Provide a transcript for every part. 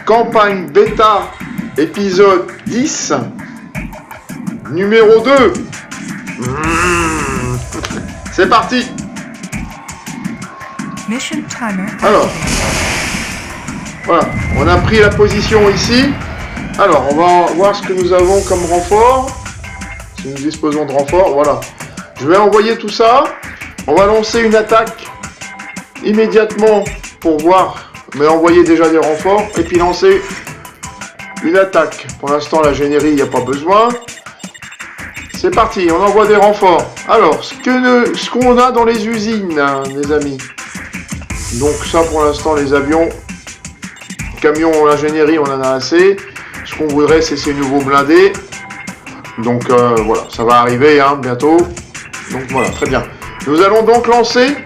campagne bêta, épisode 10, numéro 2. C'est parti. Mission timer. Alors, voilà, on a pris la position ici. Alors, on va voir ce que nous avons comme renfort. Si nous disposons de renfort, voilà. Je vais envoyer tout ça. On va lancer une attaque immédiatement pour voir, mais envoyer déjà des renforts. Et puis lancer une attaque. Pour l'instant, la générie, il n'y a pas besoin. C'est parti, on envoie des renforts. Alors, ce qu'on a dans les usines, hein, les amis. Donc ça, pour l'instant, les avions, camions, l'ingénierie, on en a assez. Ce qu'on voudrait, c'est ces nouveaux blindés. Donc voilà, ça va arriver hein, bientôt. Donc voilà, très bien. Nous allons donc lancer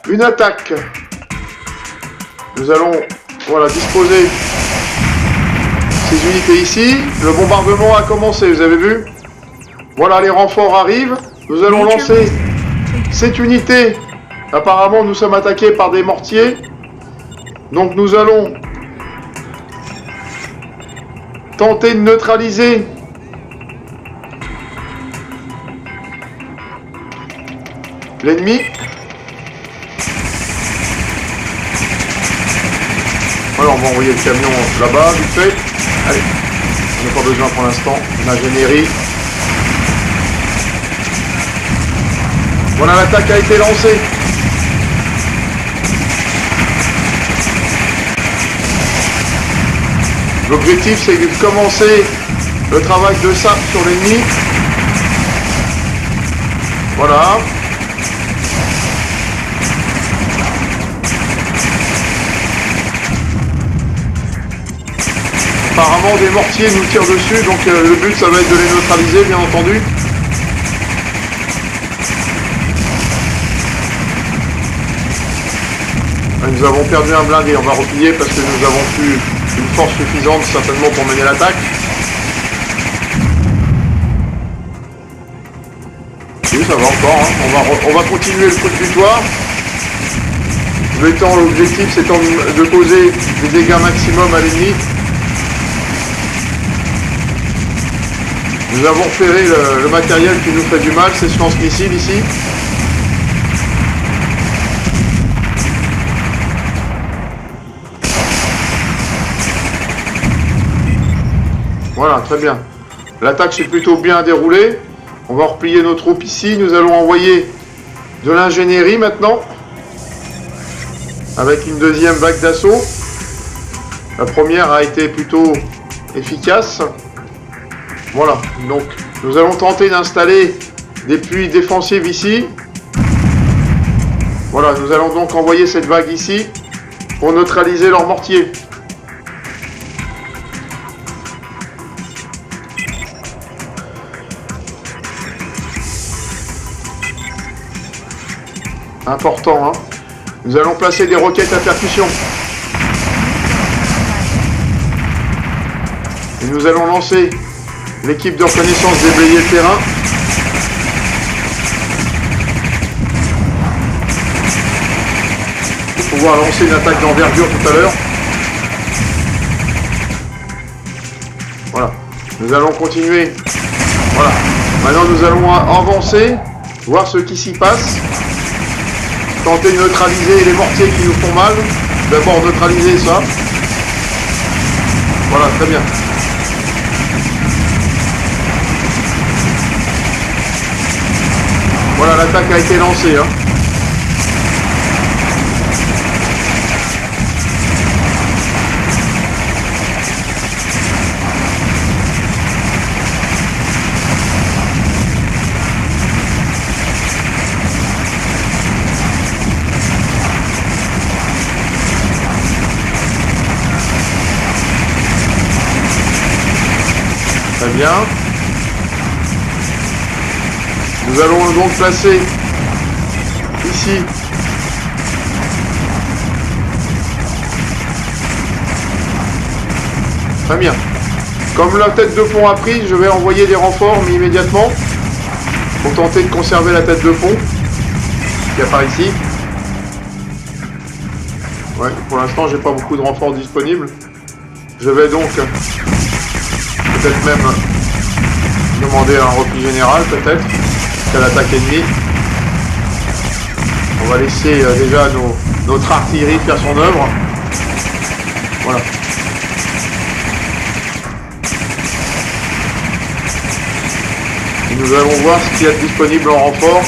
une attaque. Nous allons voilà, disposer ces unités ici. Le bombardement a commencé, vous avez vu? Voilà, les renforts arrivent. Nous allons lancer cette unité. Apparemment, nous sommes attaqués par des mortiers. Donc nous allons tenter de neutraliser l'ennemi. Alors on va envoyer le camion là-bas, vite fait. Allez, on n'a pas besoin pour l'instant d'ingénierie. Voilà, l'attaque a été lancée. L'objectif, c'est de commencer le travail de sape sur l'ennemi. Voilà. Apparemment, des mortiers nous tirent dessus, donc le but, ça va être de les neutraliser, bien entendu. Nous avons perdu un blindé, on va replier parce que nous avons plus une force suffisante certainement pour mener l'attaque. Oui, ça va encore, hein. On va continuer le coup de butoir. L'objectif c'est de causer des dégâts maximum à l'ennemi. Nous avons repéré le matériel qui nous fait du mal, c'est ce lance-missile ici. Voilà, très bien. L'attaque s'est plutôt bien déroulée. On va replier nos troupes ici. Nous allons envoyer de l'ingénierie maintenant. Avec une deuxième vague d'assaut. La première a été plutôt efficace. Voilà, donc nous allons tenter d'installer des puits défensifs ici. Voilà, nous allons donc envoyer cette vague ici pour neutraliser leurs mortiers. Important, hein. Nous allons placer des roquettes à percussion. Et nous allons lancer l'équipe de reconnaissance déblayer le terrain. Pour pouvoir lancer une attaque d'envergure tout à l'heure. Voilà. Nous allons continuer. Voilà. Maintenant nous allons avancer, voir ce qui s'y passe. Tenter de neutraliser les mortiers qui nous font mal. D'abord neutraliser ça. Voilà, très bien. Voilà, l'attaque a été lancée. Hein. Très bien. Nous allons donc placer ici très bien. Comme la tête de pont a pris, je vais envoyer des renforts mais immédiatement pour tenter de conserver la tête de pont qui apparaît ici. Ouais, pour l'instant, j'ai pas beaucoup de renforts disponibles. Je vais donc peut-être même demander un repli général, peut-être, à l'attaque ennemie. On va laisser déjà notre artillerie faire son œuvre. Voilà. Et nous allons voir ce qu'il y a de disponible en renfort.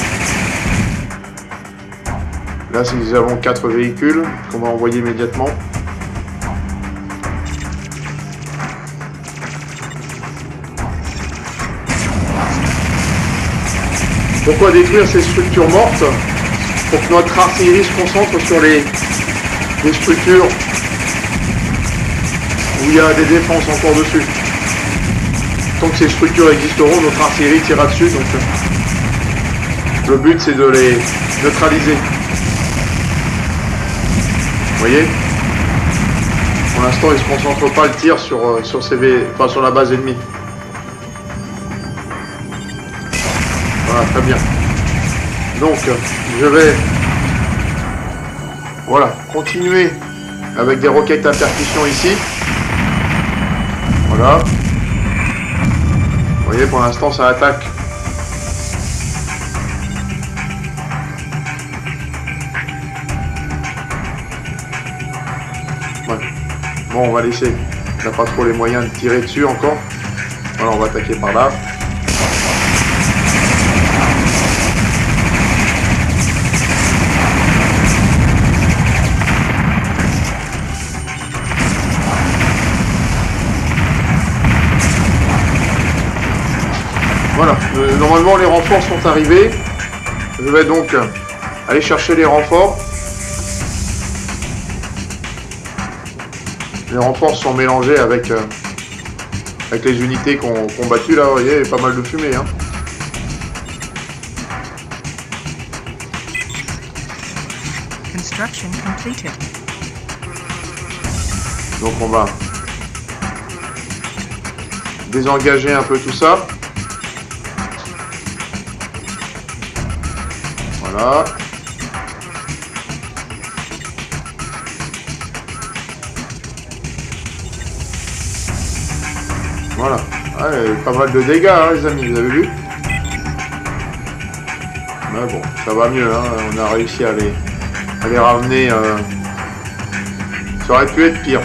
Là, nous avons 4 véhicules qu'on va envoyer immédiatement. Pourquoi détruire ces structures mortes? Pour que notre artillerie se concentre sur les structures où il y a des défenses encore dessus. Tant que ces structures existeront, notre artillerie tirera dessus. Donc le but, c'est de les neutraliser. Vous voyez? Pour l'instant, ils ne se concentrent pas le tir sur la base ennemie. Voilà, très bien. Donc, je vais continuer avec des roquettes à percussion ici. Voilà. Vous voyez, pour l'instant, ça attaque. Ouais. Bon, on va laisser. On n'a pas trop les moyens de tirer dessus encore. Voilà, on va attaquer par là. Voilà, normalement les renforts sont arrivés. Je vais donc aller chercher les renforts. Les renforts sont mélangés avec les unités qu'on combattu là, vous voyez, il y a pas mal de fumée. Hein. Construction completed. Donc on va désengager un peu tout ça. Voilà. Voilà. Ouais, pas mal de dégâts, hein, les amis, vous avez vu? Mais bon, ça va mieux, hein. On a réussi à les ramener. Ça aurait pu être pire.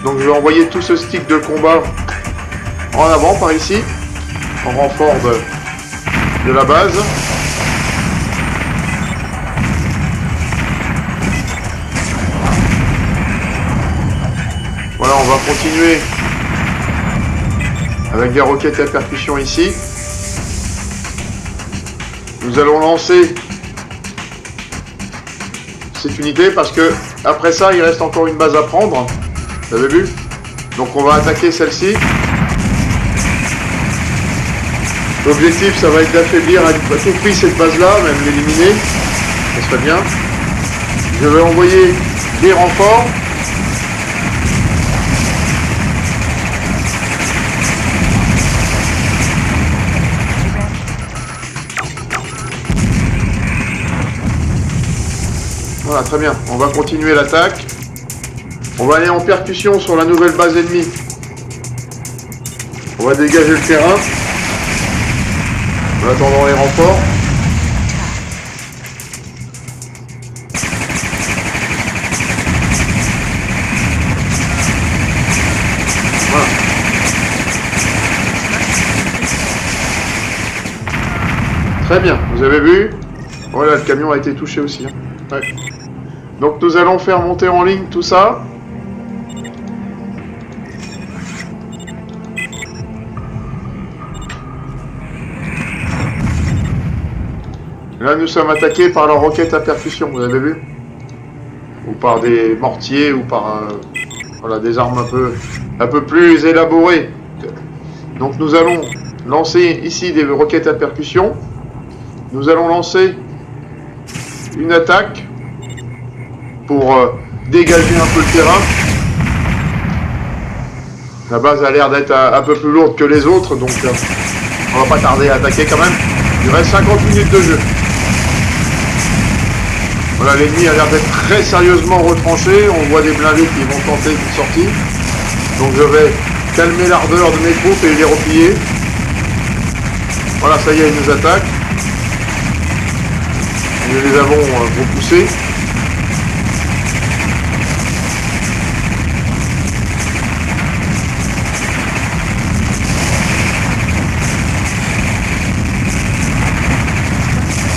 Donc je vais envoyer tout ce stick de combat en avant par ici, en renfort de la base. Voilà, on va continuer avec des roquettes à percussion ici. Nous allons lancer cette unité parce que après ça, il reste encore une base à prendre. Vous avez vu? Donc on va attaquer celle-ci. L'objectif, ça va être d'affaiblir à tout prix cette base-là, même l'éliminer. Ça serait bien. Je vais envoyer des renforts. Voilà, très bien. On va continuer l'attaque. On va aller en percussion sur la nouvelle base ennemie. On va dégager le terrain. En attendant les renforts. Voilà. Très bien, vous avez vu? Voilà, le camion a été touché aussi. Hein. Ouais. Donc nous allons faire monter en ligne tout ça. Là nous sommes attaqués par leurs roquettes à percussion, vous avez vu? Ou par des mortiers, ou par voilà, des armes un peu plus élaborées. Donc nous allons lancer ici des roquettes à percussion. Nous allons lancer une attaque pour dégager un peu le terrain. La base a l'air d'être un peu plus lourde que les autres, donc on va pas tarder à attaquer quand même. Il reste 50 minutes de jeu. Voilà, l'ennemi a l'air d'être très sérieusement retranché. On voit des blindés qui vont tenter une sortie. Donc je vais calmer l'ardeur de mes troupes et les replier. Voilà, ça y est, ils nous attaquent. Nous les avons repoussés.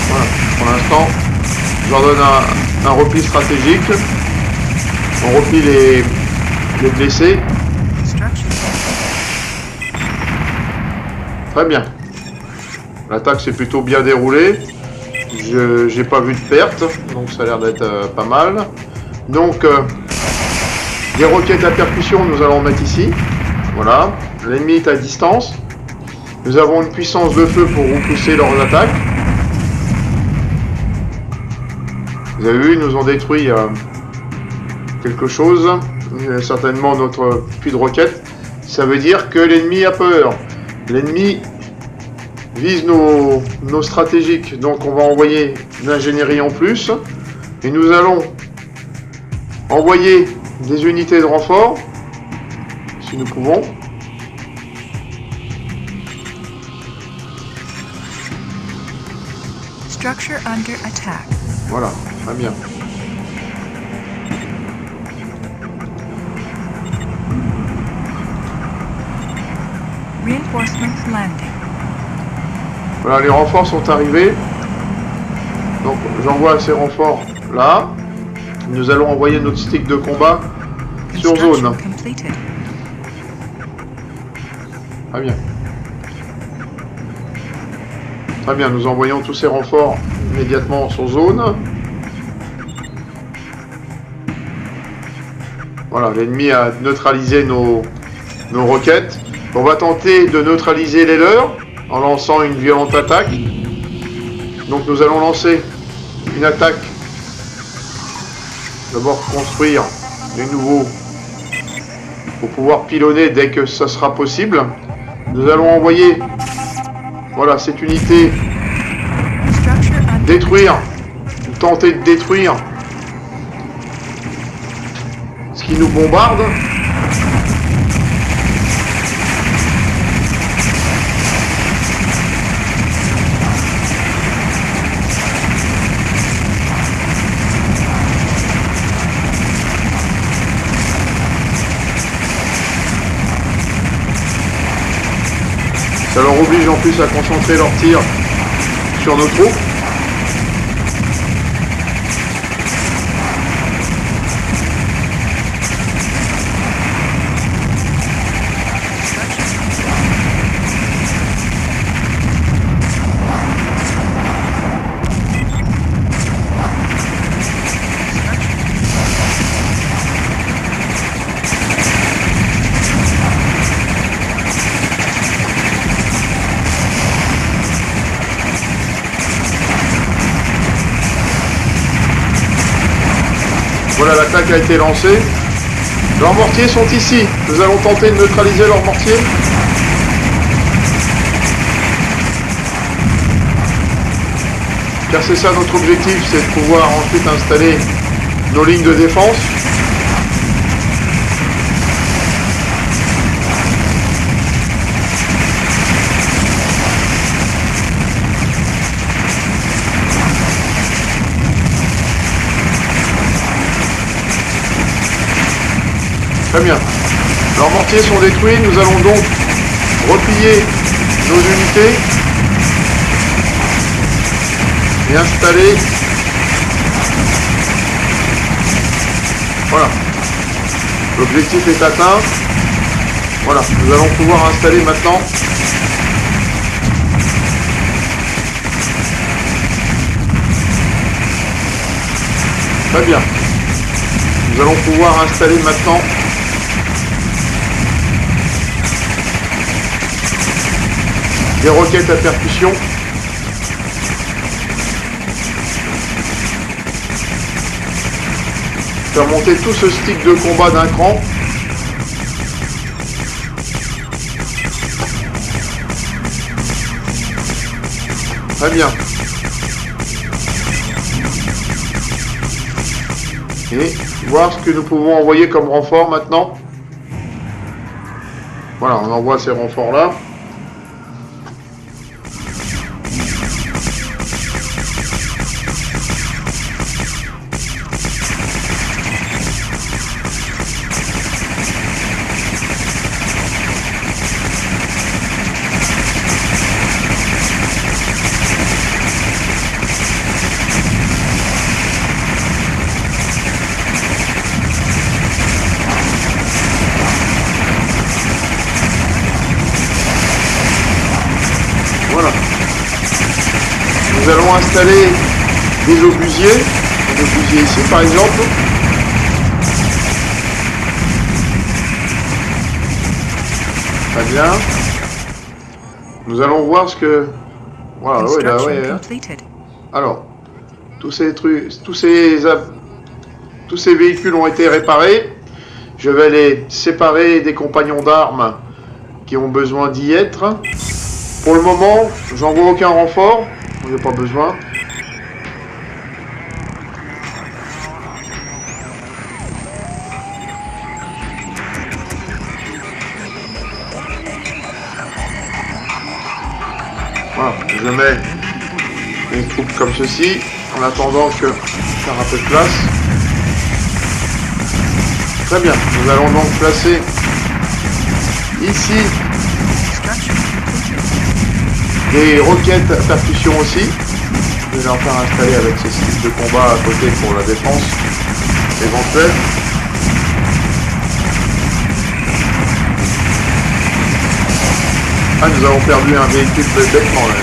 Voilà, pour l'instant, je leur donne un repli stratégique. On replie les blessés. Très bien. L'attaque s'est plutôt bien déroulée. J'ai pas vu de perte, donc ça a l'air d'être pas mal. Donc, des roquettes à percussion, nous allons mettre ici. Voilà. L'ennemi est à distance. Nous avons une puissance de feu pour repousser leurs attaques. Vous avez vu, ils nous ont détruit quelque chose. Certainement notre puits de roquettes. Ça veut dire que l'ennemi a peur. L'ennemi vise nos stratégiques. Donc on va envoyer l'ingénierie en plus. Et nous allons envoyer des unités de renfort. Si nous pouvons. Structure under attack. Voilà, très bien. Reinforcements landing. Voilà, les renforts sont arrivés. Donc j'envoie ces renforts là. Nous allons envoyer notre stick de combat sur zone. Completed. Très bien. Très bien, nous envoyons tous ces renforts immédiatement sur zone. Voilà, l'ennemi a neutralisé nos roquettes. On va tenter de neutraliser les leurs en lançant une violente attaque. Donc nous allons lancer une attaque. D'abord construire des nouveaux pour pouvoir pilonner dès que ça sera possible. Nous allons envoyer, voilà, cette unité détruire, tenter de détruire ce qui nous bombarde. Ça leur oblige en plus à concentrer leurs tirs sur nos troupes. Voilà, l'attaque a été lancée. Leurs mortiers sont ici. Nous allons tenter de neutraliser leurs mortiers. Car c'est ça notre objectif, c'est de pouvoir ensuite installer nos lignes de défense. Très bien. Leurs mortiers sont détruits. Nous allons donc replier nos unités et installer. Voilà. L'objectif est atteint. Voilà. Nous allons pouvoir installer maintenant très bien. Nous allons pouvoir installer maintenant des roquettes à percussion. Faire monter tout ce stick de combat d'un cran. Très bien. Et voir ce que nous pouvons envoyer comme renfort maintenant. Voilà, on envoie ces renforts là. Voilà. Nous allons installer des obusiers. Des obusiers ici par exemple. Très bien. Nous allons voir ce que... Voilà, oui, là, oui. Completed. Alors, tous ces trucs, tous ces véhicules ont été réparés. Je vais les séparer des compagnons d'armes qui ont besoin d'y être. Pour le moment, j'envoie aucun renfort. On n'a pas besoin. Voilà, je mets une troupe comme ceci, en attendant que faire un peu de place. Très bien, nous allons donc placer ici Structure completed. des roquettes à percussion aussi. Je vais leur faire installer avec ces styles de combat à côté pour la défense éventuelle. Ah, nous avons perdu un véhicule bêtement là.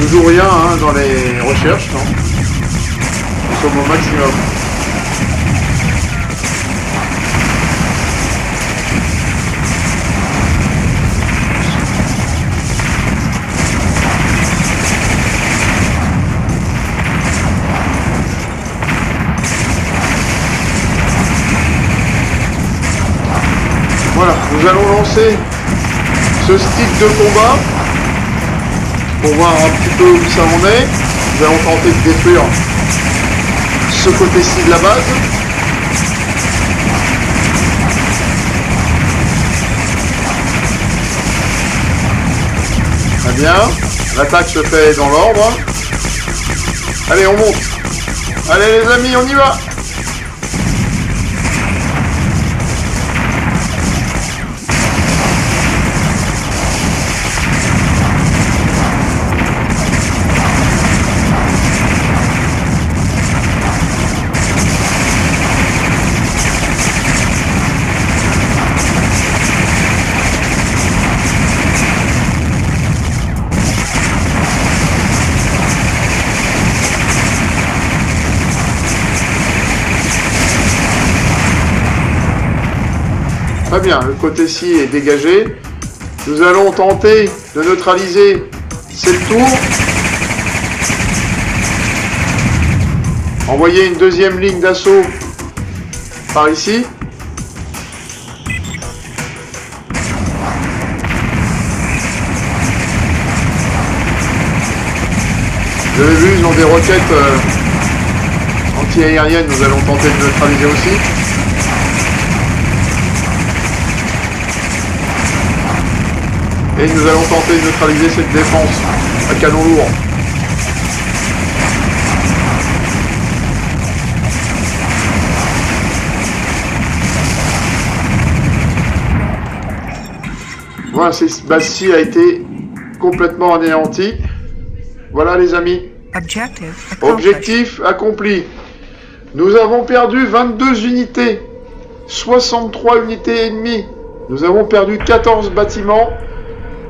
Toujours rien hein, dans les recherches, non? Nous sommes au maximum. Voilà, nous allons lancer ce stick de combat pour voir un petit peu où ça en est. Nous allons tenter de détruire ce côté-ci de la base. Très bien, l'attaque se fait dans l'ordre. Allez, on monte. Allez les amis, on y va. Très bien, le côté-ci est dégagé. Nous allons tenter de neutraliser cette tour. Envoyer une deuxième ligne d'assaut par ici. Vous avez vu, ils ont des roquettes anti-aériennes. Nous allons tenter de neutraliser aussi. Et nous allons tenter de neutraliser cette défense à canon lourd. Voilà, cette base-ci a été complètement anéantie. Voilà les amis. Objective accomplished. Objectif accompli. Nous avons perdu 22 unités. 63 unités ennemies. Nous avons perdu 14 bâtiments.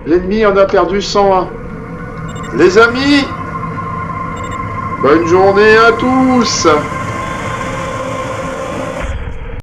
L'ennemi en a perdu 101. Les amis, bonne journée à tous.